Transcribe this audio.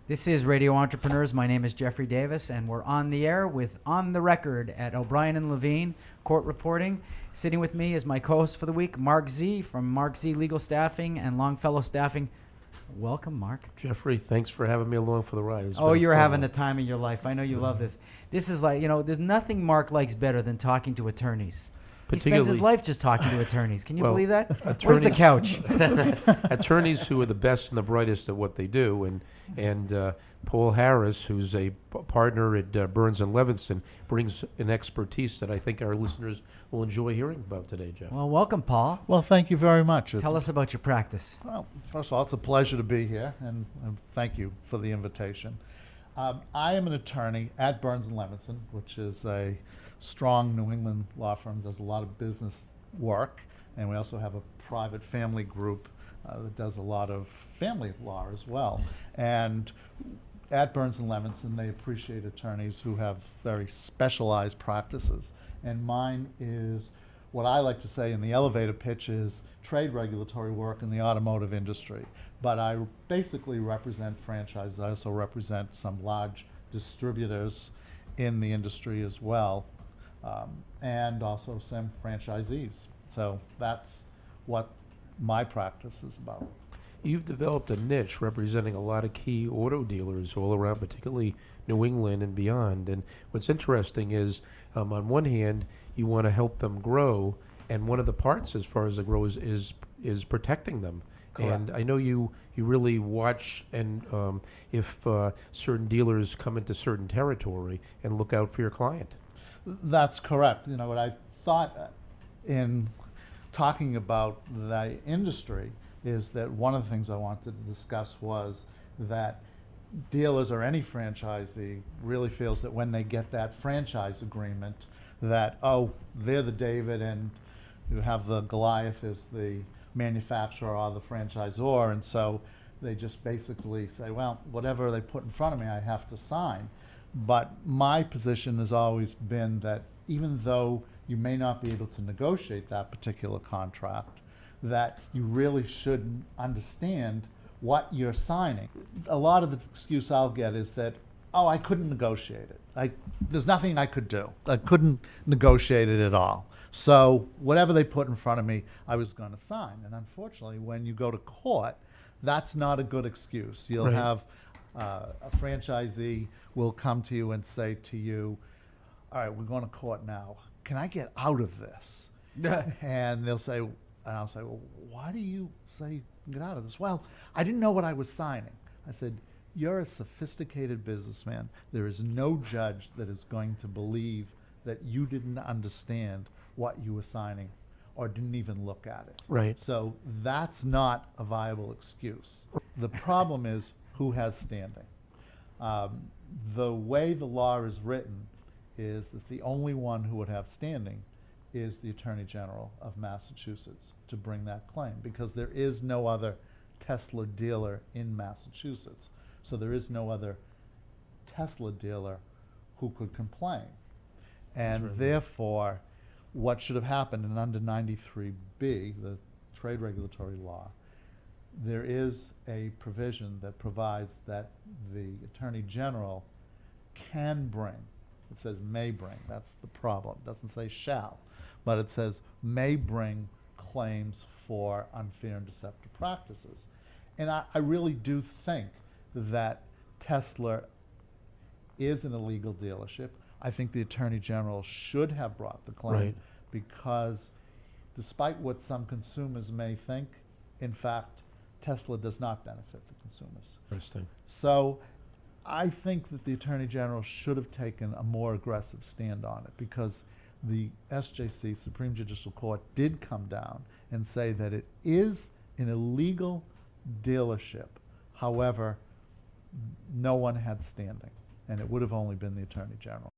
This is Radio Entrepreneurs. My name is Jeffrey Davis, and we're on the air with On the Record at O'Brien and Levine, court reporting. Sitting with me is my co-host for the week, Mark Z from Mark Z Legal Staffing and Longfellow Staffing. Welcome, Mark. Jeffrey, thanks for having me along for the ride. You're having the time of your life. I know you love this. This is like, there's nothing Mark likes better than talking to attorneys. He spends his life just talking to attorneys. Can you believe that? Where's the couch? Attorneys who are the best and the brightest at what they do, and Paul Harris, who's a partner at Burns Levinson, brings an expertise that I think our listeners will enjoy hearing about today, Jeff. Well, welcome, Paul. Well, thank you very much. Tell us about your practice. Well, first of all, it's a pleasure to be here, and thank you for the invitation. I am an attorney at Burns Levinson, which is a strong New England law firm, does a lot of business work, and we also have a private family group that does a lot of family law as well. And at Burns Levinson, they appreciate attorneys who have very specialized practices. And mine is what I like to say in the elevator pitch is trade regulatory work in the automotive industry. But I basically represent franchises. I also represent some large distributors in the industry as well, and also some franchisees. So that's what my practice is about. You've developed a niche representing a lot of key auto dealers all around, particularly New England and beyond. And what's interesting is, on one hand, you want to help them grow, and one of the parts as far as it grows is protecting them. Correct. And I know you really watch and if certain dealers come into certain territory and look out for your client. That's correct. You know, what I thought in talking about the industry is that one of the things I wanted to discuss was that dealers or any franchisee really feels that when they get that franchise agreement that, oh, they're the David and you have the Goliath as the manufacturer or the franchisor, and so they just basically say, well, whatever they put in front of me, I have to sign. But my position has always been that even though you may not be able to negotiate that particular contract, that you really should understand what you're signing. A lot of the excuse I'll get is that, oh, I couldn't negotiate it. There's nothing I could do. I couldn't negotiate it at all. So whatever they put in front of me, I was going to sign. And unfortunately, when you go to court, that's not a good excuse. You'll Right. have a franchisee will come to you and say to you, all right, we're going to court now. Can I get out of this? And they'll say, and I'll say, well, why do you say get out of this? Well, I didn't know what I was signing. I said, you're a sophisticated businessman. There is no judge that is going to believe that you didn't understand what you were signing or didn't even look at it. Right. So that's not a viable excuse. The problem is who has standing. The way the law is written is that the only one who would have standing is the Attorney General of Massachusetts to bring that claim, because there is no other Tesla dealer in Massachusetts. So there is no other Tesla dealer who could complain. And right. therefore, what should have happened in under 93B, the trade regulatory law, there is a provision that provides that the Attorney General can bring. It says may bring. That's the problem. It doesn't say shall, but it says may bring claims for unfair and deceptive practices. And I really do think that Tesla is an illegal dealership. I think the Attorney General should have brought the claim Right. because despite what some consumers may think, in fact, Tesla does not benefit the consumers. Interesting. So I think that the Attorney General should have taken a more aggressive stand on it, because the SJC, Supreme Judicial Court, did come down and say that it is an illegal dealership. However, no one had standing, and it would have only been the Attorney General.